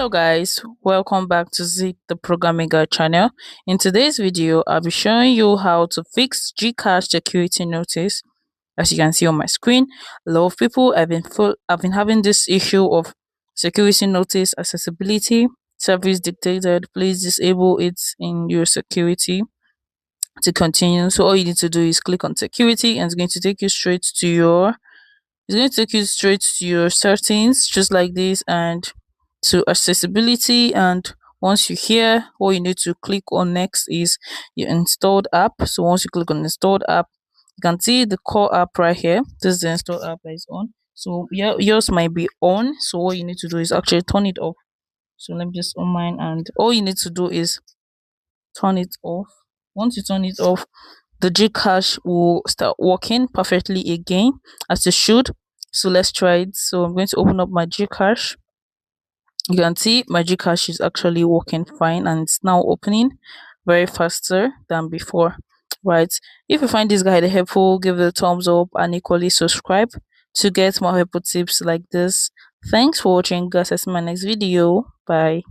Hello guys, welcome back to Zeke the Programming Guide channel. In today's video, I'll be showing you how to fix GCash security notice. As you can see on my screen, a lot of people have been having this issue of security notice accessibility service dictated. Please disable it in your security to continue. So all you need to do is click on security and it's going to take you straight to your settings just like this and to accessibility. And once you're here, all you need to click on next is your installed app. So once you click on installed app, you can see the core app right here. This is the installed app that is on. So yeah, yours might be on, so all you need to do is actually turn it off. So let me just on mine, and all you need to do is turn it off. Once you turn it off, the GCash will start working perfectly again as it should. So let's try it. So I'm going to open up my GCash. You can see my GCash is actually working fine and it's now opening very faster than before. Right. If you find this guide helpful, give it a thumbs up and equally subscribe to get more helpful tips like this. Thanks for watching guys. See my next video. Bye.